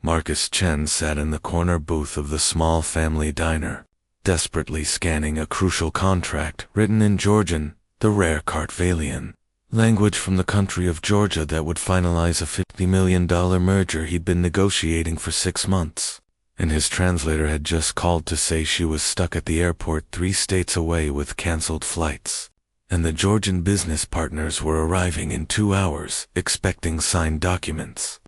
Marcus Chen sat in the corner booth of the small family diner, desperately scanning a crucial contract written in Georgian, the rare Kartvalian language from the country of Georgia that would finalize a $50 million merger he'd been negotiating for 6 months. And his translator had just called to say she was stuck at the airport 3 states away with canceled flights. And the Georgian business partners were arriving in 2 hours, expecting signed documents.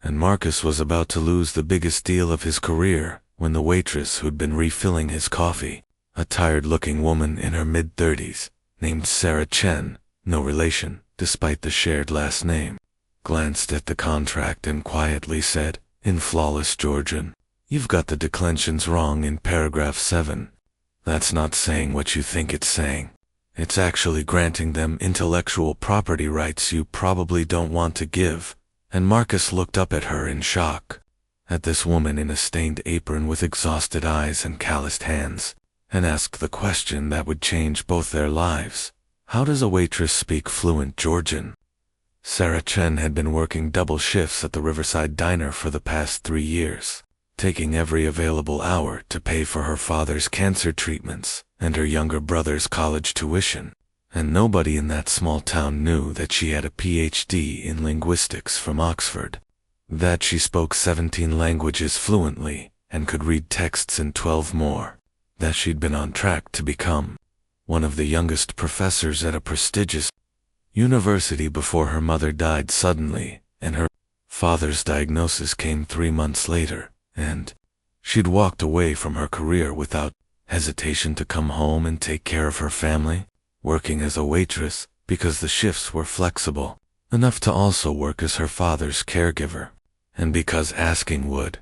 And Marcus was about to lose the biggest deal of his career when the waitress who'd been refilling his coffee, a tired-looking woman in her mid-30s, named Sarah Chen, no relation, despite the shared last name, glanced at the contract and quietly said, in flawless Georgian, "You've got the declensions wrong in paragraph 7. That's not saying what you think it's saying. It's actually granting them intellectual property rights you probably don't want to give." And Marcus looked up at her in shock, at this woman in a stained apron with exhausted eyes and calloused hands, and asked the question that would change both their lives. How does a waitress speak fluent Georgian? Sarah Chen had been working double shifts at the Riverside Diner for the past 3 years, taking every available hour to pay for her father's cancer treatments and her younger brother's college tuition. And nobody in that small town knew that she had a PhD in linguistics from Oxford, that she spoke 17 languages fluently and could read texts in 12 more, that she'd been on track to become one of the youngest professors at a prestigious university before her mother died suddenly, and her father's diagnosis came 3 months later, and she'd walked away from her career without hesitation to come home and take care of her family, working as a waitress because the shifts were flexible, enough to also work as her father's caregiver, and because asking would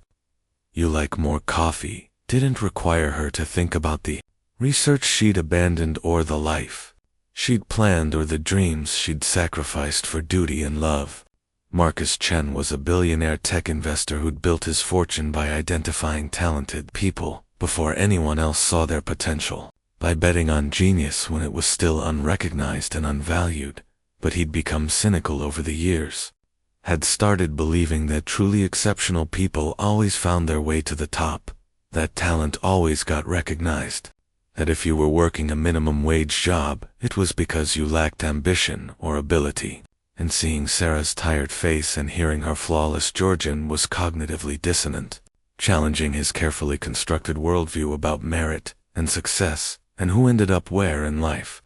you like more coffee didn't require her to think about the research she'd abandoned or the life she'd planned or the dreams she'd sacrificed for duty and love. Marcus Chen was a billionaire tech investor who'd built his fortune by identifying talented people before anyone else saw their potential, by betting on genius when it was still unrecognized and unvalued. But he'd become cynical over the years, had started believing that truly exceptional people always found their way to the top, that talent always got recognized, that if you were working a minimum wage job, it was because you lacked ambition or ability. And seeing Sarah's tired face and hearing her flawless Georgian was cognitively dissonant, challenging his carefully constructed worldview about merit and success and who ended up where in life.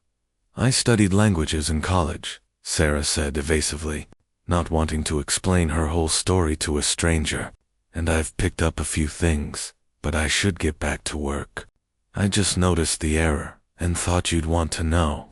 "I studied languages in college," Sarah said evasively, not wanting to explain her whole story to a stranger, "and I've picked up a few things, but I should get back to work. I just noticed the error and thought you'd want to know."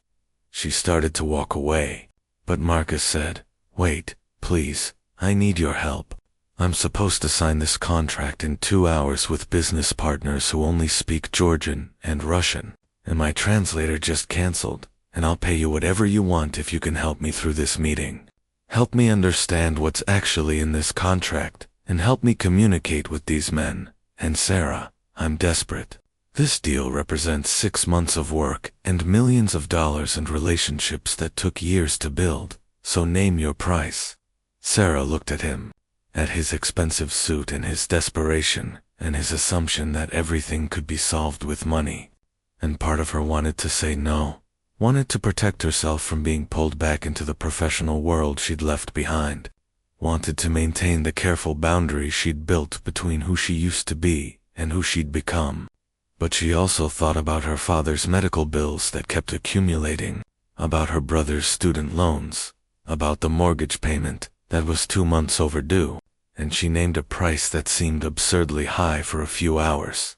She started to walk away, but Marcus said, "Wait, please, I need your help. I'm supposed to sign this contract in 2 hours with business partners who only speak Georgian and Russian, and my translator just canceled, and I'll pay you whatever you want if you can help me through this meeting. Help me understand what's actually in this contract, and help me communicate with these men. And Sarah, I'm desperate. This deal represents 6 months of work and millions of dollars and relationships that took years to build, so name your price." Sarah looked at him, at his expensive suit and his desperation, and his assumption that everything could be solved with money. And part of her wanted to say no, wanted to protect herself from being pulled back into the professional world she'd left behind, wanted to maintain the careful boundary she'd built between who she used to be and who she'd become. But she also thought about her father's medical bills that kept accumulating, about her brother's student loans, about the mortgage payment that was 2 months overdue, and she named a price that seemed absurdly high for a few hours.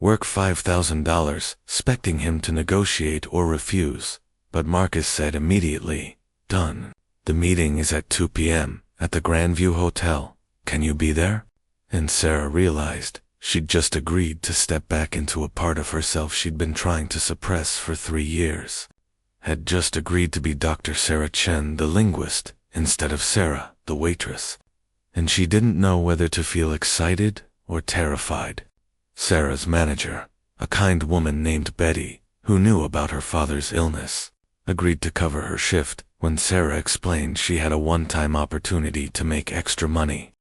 Work $5,000, expecting him to negotiate or refuse, but Marcus said immediately, "Done. The meeting is at 2 p.m. at the Grandview Hotel. Can you be there?" And Sarah realized she'd just agreed to step back into a part of herself she'd been trying to suppress for 3 years. Had just agreed to be Dr. Sarah Chen, the linguist, instead of Sarah, the waitress. And she didn't know whether to feel excited or terrified. Sarah's manager, a kind woman named Betty, who knew about her father's illness, agreed to cover her shift when Sarah explained she had a one-time opportunity to make extra money.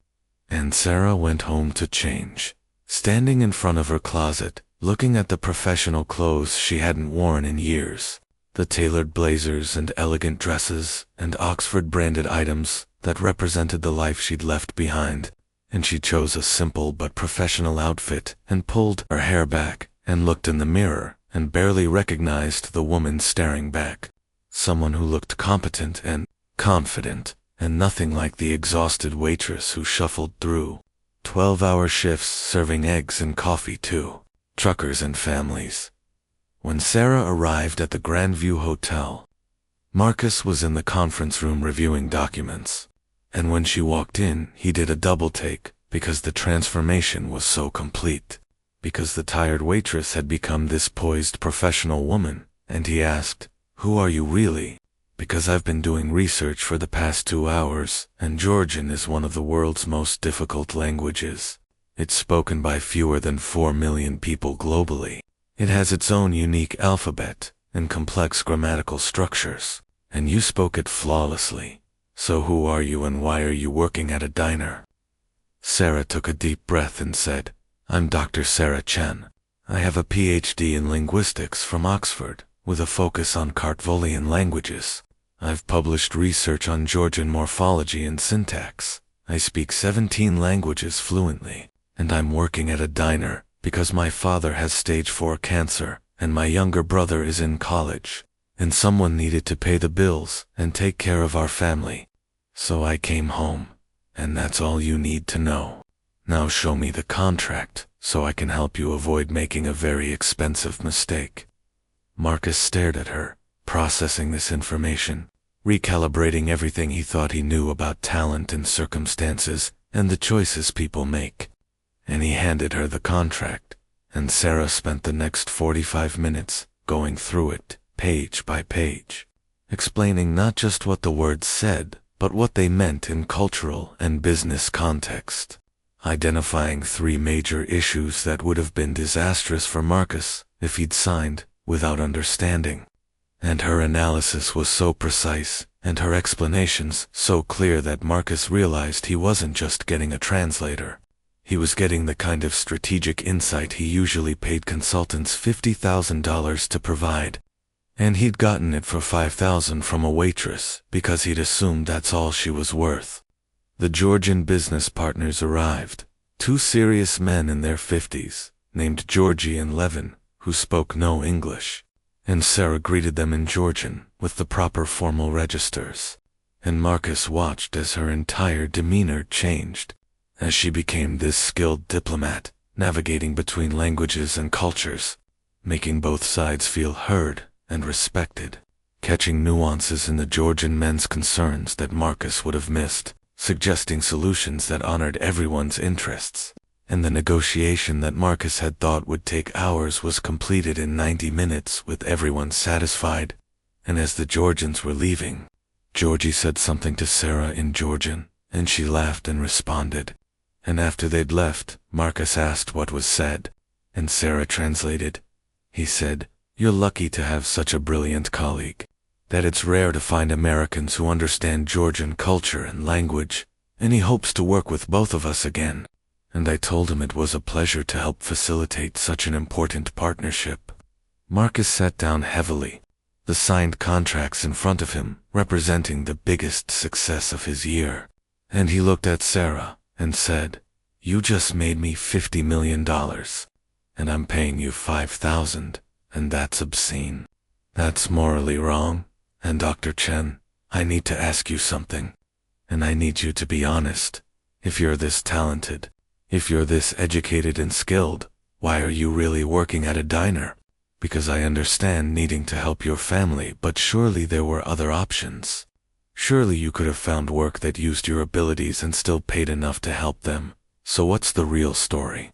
And Sarah went home to change. Standing in front of her closet, looking at the professional clothes she hadn't worn in years, the tailored blazers and elegant dresses and Oxford-branded items that represented the life she'd left behind, and she chose a simple but professional outfit and pulled her hair back and looked in the mirror and barely recognized the woman staring back. Someone who looked competent and confident, and nothing like the exhausted waitress who shuffled through 12-hour shifts serving eggs and coffee to truckers and families. When Sarah arrived at the Grandview Hotel, Marcus was in the conference room reviewing documents. And when she walked in, he did a double take because the transformation was so complete. Because the tired waitress had become this poised professional woman, and he asked, "Who are you really?" "Because I've been doing research for the past 2 hours, and Georgian is one of the world's most difficult languages. It's spoken by fewer than 4 million people globally. It has its own unique alphabet and complex grammatical structures, and you spoke it flawlessly. So who are you and why are you working at a diner?" Sarah took a deep breath and said, "I'm Dr. Sarah Chen. I have a PhD in linguistics from Oxford, with a focus on Kartvolian languages. I've published research on Georgian morphology and syntax. I speak 17 languages fluently, and I'm working at a diner because my father has stage 4 cancer and my younger brother is in college, and someone needed to pay the bills and take care of our family. So I came home, and that's all you need to know. Now show me the contract so I can help you avoid making a very expensive mistake." Marcus stared at her, processing this information, recalibrating everything he thought he knew about talent and circumstances and the choices people make. And he handed her the contract, and Sarah spent the next 45 minutes going through it, page by page, explaining not just what the words said, but what they meant in cultural and business context, identifying 3 major issues that would have been disastrous for Marcus if he'd signed without understanding. And her analysis was so precise, and her explanations so clear that Marcus realized he wasn't just getting a translator. He was getting the kind of strategic insight he usually paid consultants $50,000 to provide. And he'd gotten it for $5,000 from a waitress because he'd assumed that's all she was worth. The Georgian business partners arrived, 2 serious men in their 50s, named Georgie and Levin, who spoke no English. And Sarah greeted them in Georgian with the proper formal registers. And Marcus watched as her entire demeanor changed, as she became this skilled diplomat, navigating between languages and cultures, making both sides feel heard and respected, catching nuances in the Georgian men's concerns that Marcus would have missed, suggesting solutions that honored everyone's interests. And the negotiation that Marcus had thought would take hours was completed in 90 minutes with everyone satisfied. And as the Georgians were leaving, Georgie said something to Sarah in Georgian, and she laughed and responded. And after they'd left, Marcus asked what was said, and Sarah translated. He said, "You're lucky to have such a brilliant colleague. That it's rare to find Americans who understand Georgian culture and language, and he hopes to work with both of us again." And I told him it was a pleasure to help facilitate such an important partnership. Marcus sat down heavily, the signed contracts in front of him representing the biggest success of his year. And he looked at Sarah and said, "You just made me $50 million, and I'm paying you $5,000, and that's obscene. That's morally wrong. And Dr. Chen, I need to ask you something, and I need you to be honest. If you're this talented, if you're this educated and skilled, why are you really working at a diner? Because I understand needing to help your family, but surely there were other options. Surely you could have found work that used your abilities and still paid enough to help them. So what's the real story?"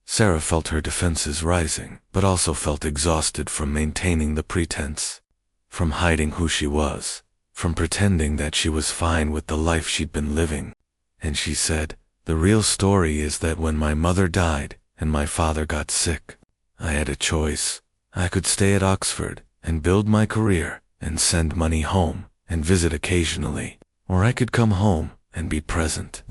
Sarah felt her defenses rising, but also felt exhausted from maintaining the pretense, from hiding who she was, from pretending that she was fine with the life she'd been living. And she said, "The real story is that when my mother died and my father got sick, I had a choice. I could stay at Oxford and build my career and send money home and visit occasionally, or I could come home and be present.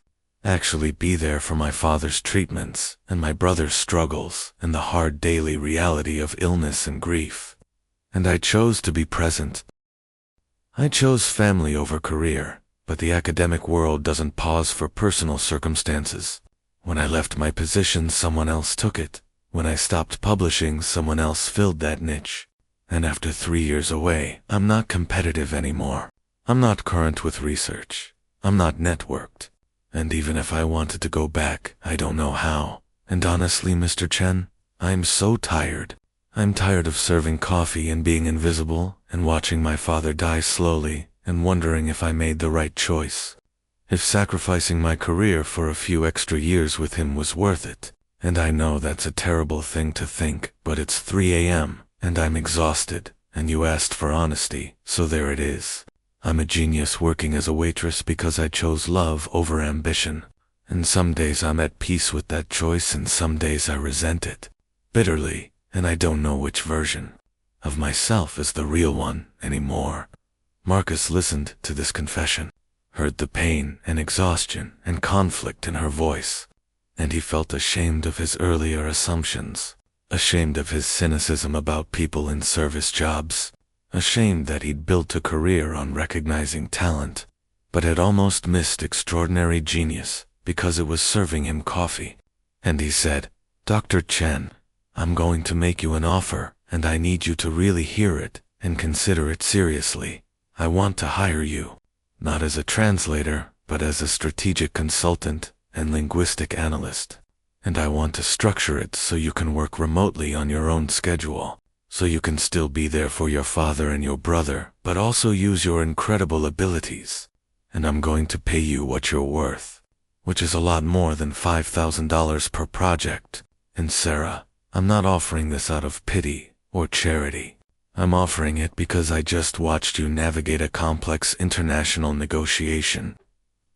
actually be there for my father's treatments and my brother's struggles and the hard daily reality of illness and grief. And I chose to be present. I chose family over career, but the academic world doesn't pause for personal circumstances. When I left my position, someone else took it. When I stopped publishing, someone else filled that niche. And after 3 years away, I'm not competitive anymore. I'm not current with research. I'm not networked. And even if I wanted to go back, I don't know how. And honestly, Mr. Chen, I'm so tired. I'm tired of serving coffee and being invisible, and watching my father die slowly, and wondering if I made the right choice. If sacrificing my career for a few extra years with him was worth it. And I know that's a terrible thing to think, but it's 3 a.m., and I'm exhausted, and you asked for honesty, so there it is. I'm a genius working as a waitress because I chose love over ambition. And some days I'm at peace with that choice, and some days I resent it bitterly, and I don't know which version of myself is the real one anymore. Marcus listened to this confession, heard the pain and exhaustion and conflict in her voice, and he felt ashamed of his earlier assumptions, ashamed of his cynicism about people in service jobs, ashamed that he'd built a career on recognizing talent, but had almost missed extraordinary genius because it was serving him coffee. And he said, "Dr. Chen, I'm going to make you an offer, and I need you to really hear it and consider it seriously. I want to hire you, not as a translator, but as a strategic consultant and linguistic analyst. And I want to structure it so you can work remotely on your own schedule, so you can still be there for your father and your brother, but also use your incredible abilities. And I'm going to pay you what you're worth, which is a lot more than $5,000 per project. And Sarah, I'm not offering this out of pity or charity. I'm offering it because I just watched you navigate a complex international negotiation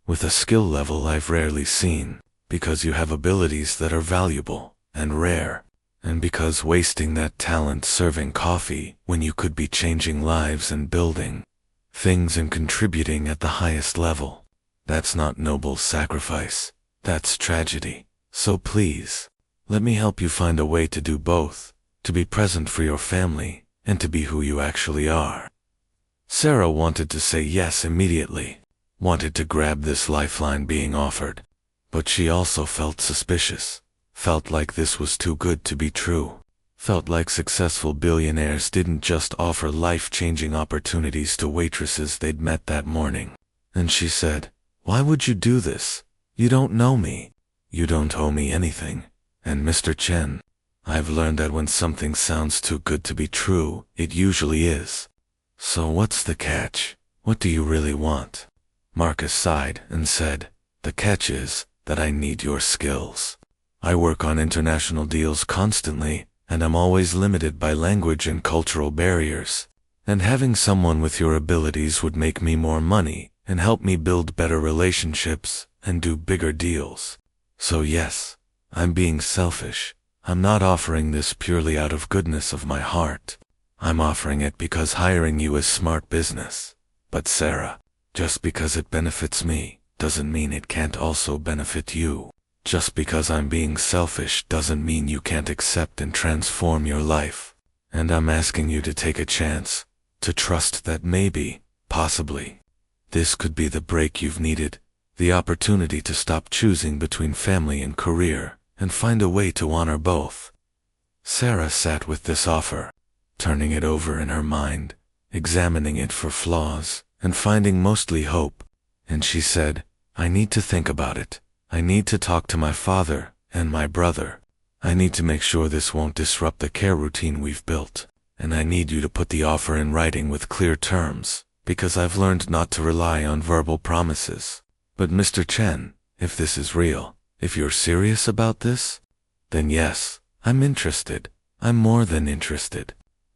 with a skill level I've rarely seen, because you have abilities that are valuable and rare, and because wasting that talent serving coffee when you could be changing lives and building things and contributing at the highest level. That's not noble sacrifice. That's tragedy. So please, let me help you find a way to do both, to be present for your family and to be who you actually are." Sarah wanted to say yes immediately, wanted to grab this lifeline being offered, but she also felt suspicious, felt like this was too good to be true, felt like successful billionaires didn't just offer life-changing opportunities to waitresses they'd met that morning. And she said, "Why would you do this? You don't know me. You don't owe me anything. And Mr. Chen, I've learned that when something sounds too good to be true, it usually is. So what's the catch? What do you really want?" Marcus sighed and said, "The catch is that I need your skills. I work on international deals constantly, and I'm always limited by language and cultural barriers. And having someone with your abilities would make me more money and help me build better relationships and do bigger deals. So yes, I'm being selfish. I'm not offering this purely out of goodness of my heart. I'm offering it because hiring you is smart business. But Sarah, just because it benefits me doesn't mean it can't also benefit you. Just because I'm being selfish doesn't mean you can't accept and transform your life. And I'm asking you to take a chance, to trust that maybe, possibly, this could be the break you've needed, the opportunity to stop choosing between family and career, and find a way to honor both." Sarah sat with this offer, turning it over in her mind, examining it for flaws, and finding mostly hope. And she said, "I need to think about it. I need to talk to my father and my brother. I need to make sure this won't disrupt the care routine we've built. And I need you to put the offer in writing with clear terms, because I've learned not to rely on verbal promises. But Mr. Chen, if this is real, if you're serious about this, then yes, I'm interested. I'm more than interested.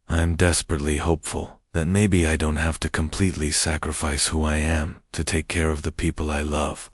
I'm desperately hopeful that maybe I don't have to completely sacrifice who I am to take care of the people I love."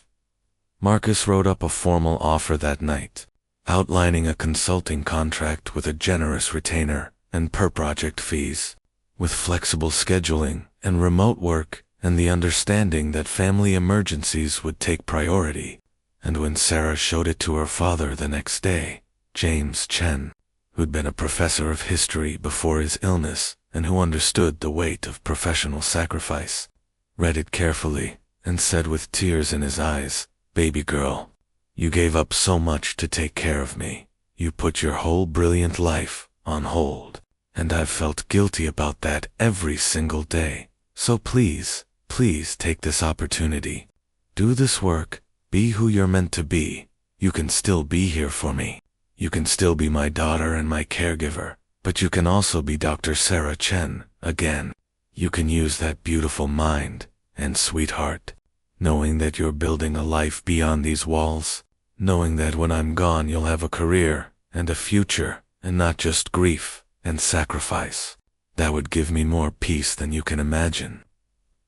Marcus wrote up a formal offer that night, outlining a consulting contract with a generous retainer and per-project fees, with flexible scheduling and remote work and the understanding that family emergencies would take priority. And when Sarah showed it to her father the next day, James Chen, who'd been a professor of history before his illness and who understood the weight of professional sacrifice, read it carefully and said with tears in his eyes, "Baby girl, you gave up so much to take care of me. You put your whole brilliant life on hold, and I've felt guilty about that every single day. So please, please take this opportunity. Do this work, be who you're meant to be. You can still be here for me. You can still be my daughter and my caregiver, but you can also be Dr. Sarah Chen again. You can use that beautiful mind and sweetheart, knowing that you're building a life beyond these walls, knowing that when I'm gone you'll have a career and a future and not just grief and sacrifice. That would give me more peace than you can imagine."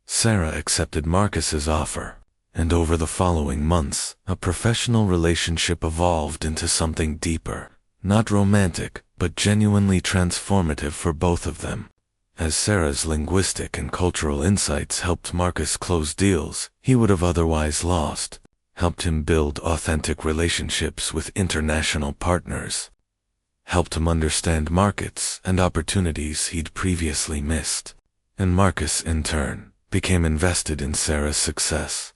Sarah accepted Marcus's offer, and over the following months, a professional relationship evolved into something deeper, not romantic, but genuinely transformative for both of them. As Sarah's linguistic and cultural insights helped Marcus close deals he would have otherwise lost, helped him build authentic relationships with international partners, helped him understand markets and opportunities he'd previously missed. And Marcus, in turn, became invested in Sarah's success,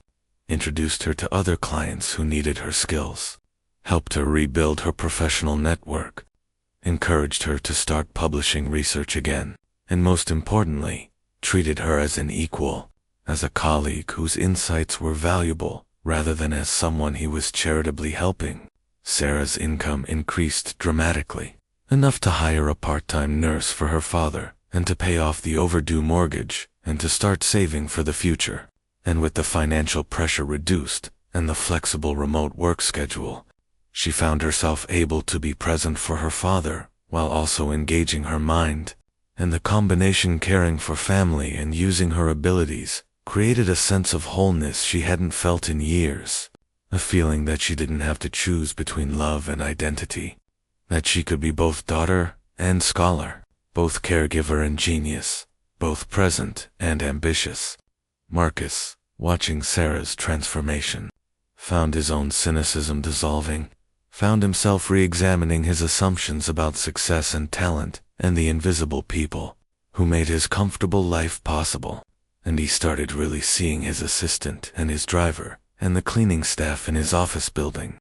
introduced her to other clients who needed her skills, helped her rebuild her professional network, encouraged her to start publishing research again, and most importantly, treated her as an equal, as a colleague whose insights were valuable rather than as someone he was charitably helping. Sarah's income increased dramatically, enough to hire a part-time nurse for her father and to pay off the overdue mortgage and to start saving for the future. And with the financial pressure reduced and the flexible remote work schedule, she found herself able to be present for her father while also engaging her mind. And the combination, caring for family and using her abilities, created a sense of wholeness she hadn't felt in years. A feeling that she didn't have to choose between love and identity. That she could be both daughter and scholar, both caregiver and genius, both present and ambitious. Marcus, watching Sarah's transformation, found his own cynicism dissolving, found himself re-examining his assumptions about success and talent and the invisible people who made his comfortable life possible. And he started really seeing his assistant and his driver and the cleaning staff in his office building.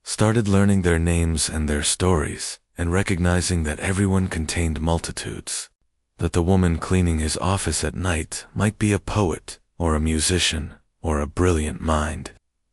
Started learning their names and their stories, and recognizing that everyone contained multitudes. That the woman cleaning his office at night might be a poet, or a musician, or a brilliant mind,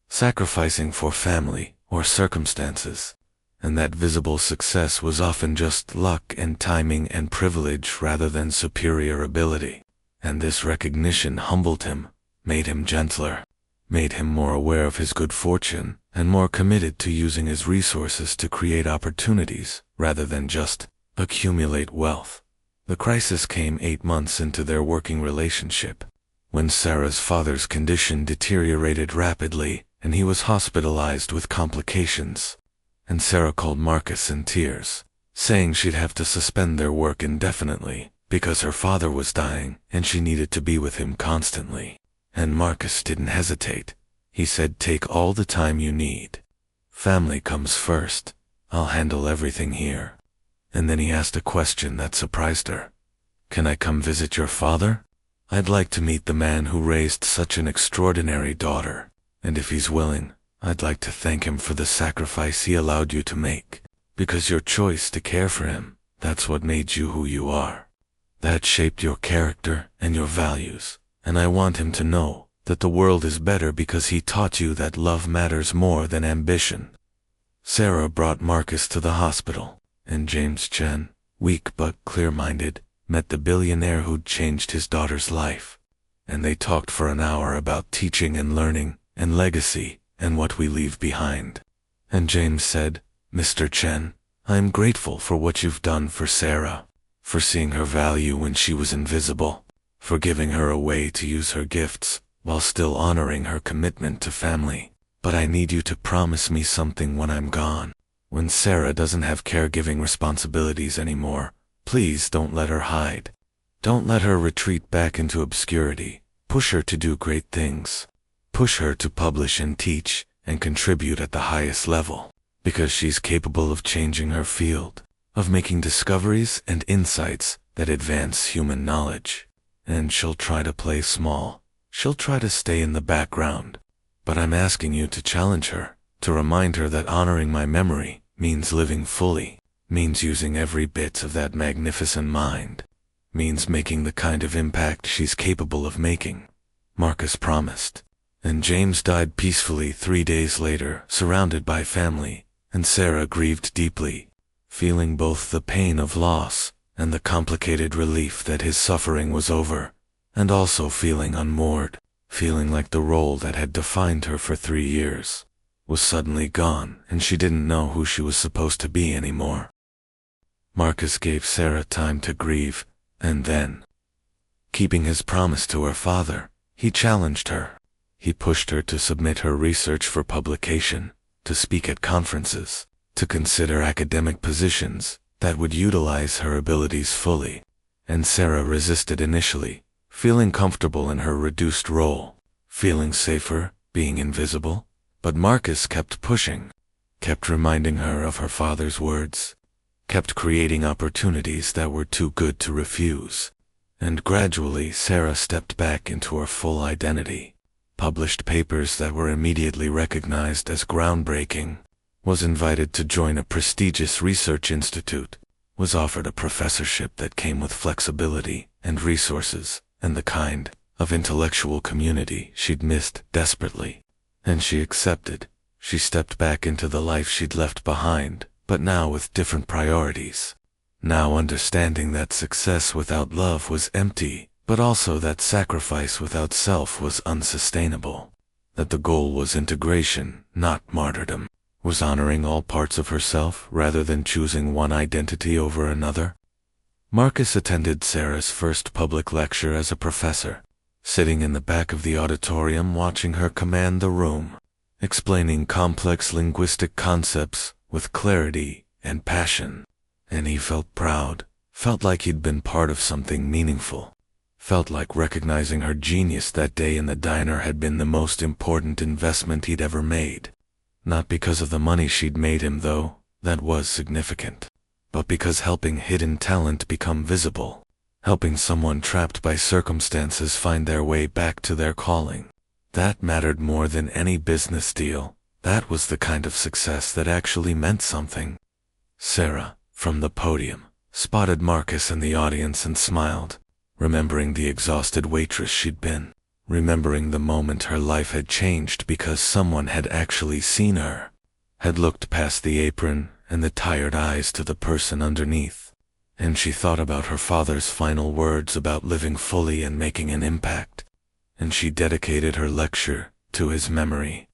sacrificing for family or circumstances. And that visible success was often just luck and timing and privilege rather than superior ability. And this recognition humbled him, made him gentler, made him more aware of his good fortune, and more committed to using his resources to create opportunities rather than just accumulate wealth. The crisis came 8 months into their working relationship, when Sarah's father's condition deteriorated rapidly and he was hospitalized with complications. And Sarah called Marcus in tears, saying she'd have to suspend their work indefinitely because her father was dying and she needed to be with him constantly. And Marcus didn't hesitate. He said, "Take all the time you need. Family comes first. I'll handle everything here." And then he asked a question that surprised her. "Can I come visit your father? I'd like to meet the man who raised such an extraordinary daughter. And if he's willing, I'd like to thank him for the sacrifice he allowed you to make. Because your choice to care for him, that's what made you who you are. That shaped your character and your values. And I want him to know that the world is better because he taught you that love matters more than ambition." Sarah brought Marcus to the hospital, and James Chen, weak but clear-minded, met the billionaire who'd changed his daughter's life. And they talked for an hour about teaching and learning, and legacy, and what we leave behind. And James said, "Mr. Chen, I am grateful for what you've done for Sarah, for seeing her value when she was invisible, for giving her a way to use her gifts while still honoring her commitment to family. But I need you to promise me something when I'm gone. When Sarah doesn't have caregiving responsibilities anymore, please don't let her hide. Don't let her retreat back into obscurity. Push her to do great things. Push her to publish and teach, and contribute at the highest level, because she's capable of changing her field, of making discoveries and insights that advance human knowledge. And she'll try to play small. She'll try to stay in the background. But I'm asking you to challenge her, to remind her that honoring my memory means living fully, means using every bit of that magnificent mind, means making the kind of impact she's capable of making. Marcus promised. And James died peacefully 3 days later, surrounded by family, and Sarah grieved deeply, feeling both the pain of loss and the complicated relief that his suffering was over, and also feeling unmoored, feeling like the role that had defined her for 3 years was suddenly gone, and she didn't know who she was supposed to be anymore. Marcus gave Sarah time to grieve, and then, keeping his promise to her father, he challenged her. He pushed her to submit her research for publication, to speak at conferences, to consider academic positions that would utilize her abilities fully. And Sarah resisted initially, feeling comfortable in her reduced role, feeling safer, being invisible. But Marcus kept pushing, kept reminding her of her father's words, kept creating opportunities that were too good to refuse. And gradually Sarah stepped back into her full identity, published papers that were immediately recognized as groundbreaking, was invited to join a prestigious research institute, was offered a professorship that came with flexibility and resources and the kind of intellectual community she'd missed desperately. And she accepted. She stepped back into the life she'd left behind, but now with different priorities. Now understanding that success without love was empty, but also that sacrifice without self was unsustainable. That the goal was integration, not martyrdom. Was honoring all parts of herself rather than choosing one identity over another. Marcus attended Sarah's first public lecture as a professor, sitting in the back of the auditorium watching her command the room, explaining complex linguistic concepts with clarity and passion. And he felt proud, felt like he'd been part of something meaningful, felt like recognizing her genius that day in the diner had been the most important investment he'd ever made. Not because of the money she'd made him, though, that was significant, but because helping hidden talent become visible, helping someone trapped by circumstances find their way back to their calling, that mattered more than any business deal. That was the kind of success that actually meant something. Sarah, from the podium, spotted Marcus in the audience and smiled, remembering the exhausted waitress she'd been, remembering the moment her life had changed because someone had actually seen her, had looked past the apron and the tired eyes to the person underneath. And she thought about her father's final words about living fully and making an impact. And she dedicated her lecture to his memory,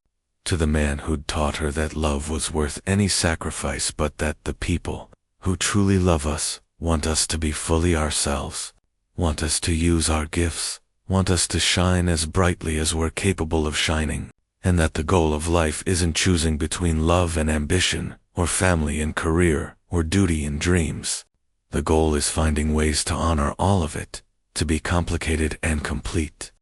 to the man who'd taught her that love was worth any sacrifice, but that the people who truly love us want us to be fully ourselves, want us to use our gifts, want us to shine as brightly as we're capable of shining, and that the goal of life isn't choosing between love and ambition, or family and career, or duty and dreams. The goal is finding ways to honor all of it, to be complicated and complete,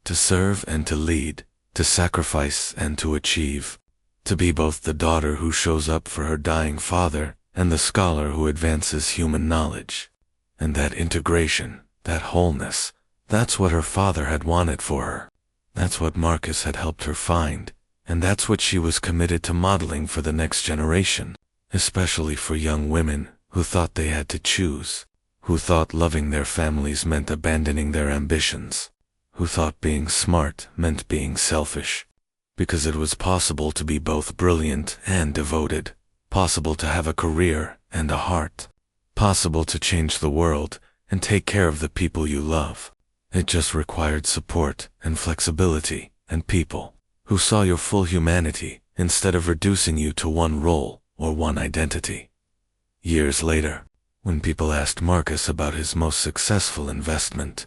to serve and to lead, to sacrifice and to achieve, to be both the daughter who shows up for her dying father and the scholar who advances human knowledge. And that integration, that wholeness, that's what her father had wanted for her. That's what Marcus had helped her find, and that's what she was committed to modeling for the next generation, especially for young women who thought they had to choose, who thought loving their families meant abandoning their ambitions, who thought being smart meant being selfish. Because it was possible to be both brilliant and devoted, possible to have a career and a heart, possible to change the world and take care of the people you love. It just required support and flexibility and people who saw your full humanity instead of reducing you to one role or one identity. Years later, when people asked Marcus about his most successful investment,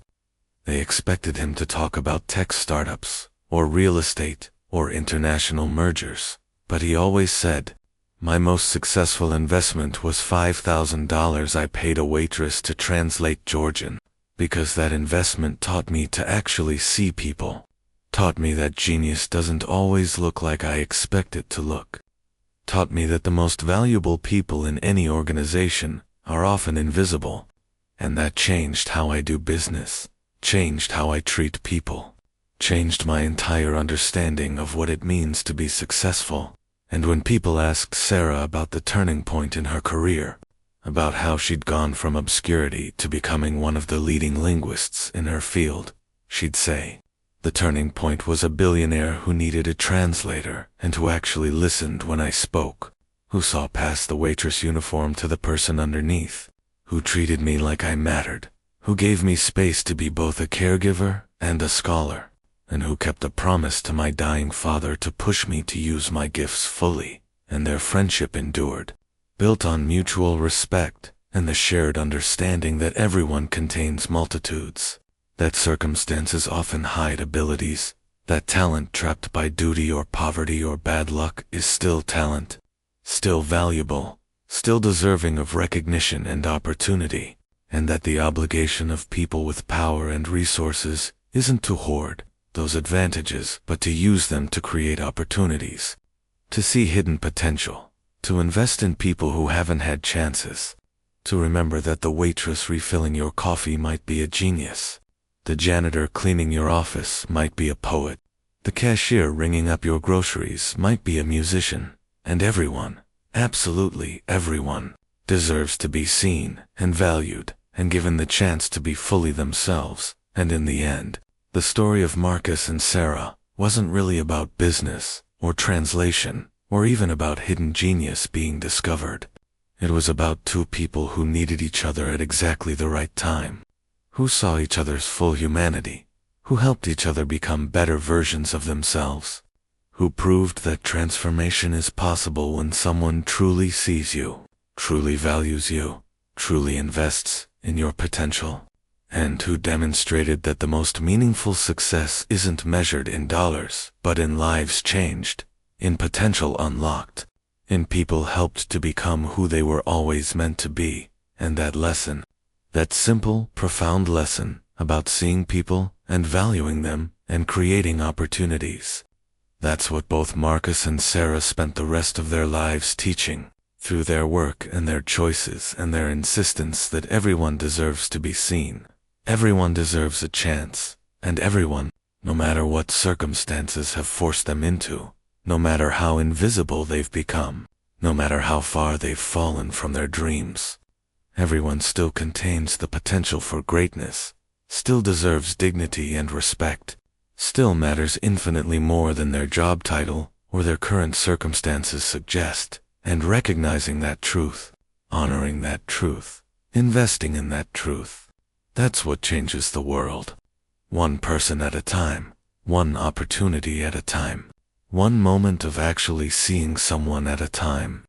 they expected him to talk about tech startups or real estate or international mergers, but he always said, "My most successful investment was $5,000 I paid a waitress to translate Georgian, because that investment taught me to actually see people, Taught me that genius doesn't always look like I expect it to look. Taught me that the most valuable people in any organization are often invisible. And that changed how I do business, changed how I treat people, changed my entire understanding of what it means to be successful. And when people asked Sarah about the turning point in her career, about how she'd gone from obscurity to becoming one of the leading linguists in her field, she'd say, the turning point was a billionaire who needed a translator and who actually listened when I spoke, who saw past the waitress uniform to the person underneath, who treated me like I mattered, who gave me space to be both a caregiver and a scholar, and who kept a promise to my dying father to push me to use my gifts fully. And their friendship endured, built on mutual respect and the shared understanding that everyone contains multitudes, that circumstances often hide abilities, that talent trapped by duty or poverty or bad luck is still talent, still valuable, still deserving of recognition and opportunity, and that the obligation of people with power and resources isn't to hoard those advantages but to use them to create opportunities, to see hidden potential, to invest in people who haven't had chances, to remember that the waitress refilling your coffee might be a genius, the janitor cleaning your office might be a poet, the cashier ringing up your groceries might be a musician, and everyone, absolutely everyone, deserves to be seen and valued and given the chance to be fully themselves. And in the end, the story of Marcus and Sarah wasn't really about business or translation or even about hidden genius being discovered. It was about two people who needed each other at exactly the right time, who saw each other's full humanity, who helped each other become better versions of themselves, who proved that transformation is possible when someone truly sees you, truly values you, truly invests in your potential, and who demonstrated that the most meaningful success isn't measured in dollars, but in lives changed, in potential unlocked, in people helped to become who they were always meant to be. And that lesson, that simple, profound lesson about seeing people and valuing them and creating opportunities, that's what both Marcus and Sarah spent the rest of their lives teaching, through their work and their choices and their insistence that everyone deserves to be seen, everyone deserves a chance, and everyone, no matter what circumstances have forced them into, no matter how invisible they've become, no matter how far they've fallen from their dreams, everyone still contains the potential for greatness, still deserves dignity and respect, still matters infinitely more than their job title or their current circumstances suggest. And recognizing that truth, honoring that truth, investing in that truth, that's what changes the world. One person at a time, one opportunity at a time, one moment of actually seeing someone at a time.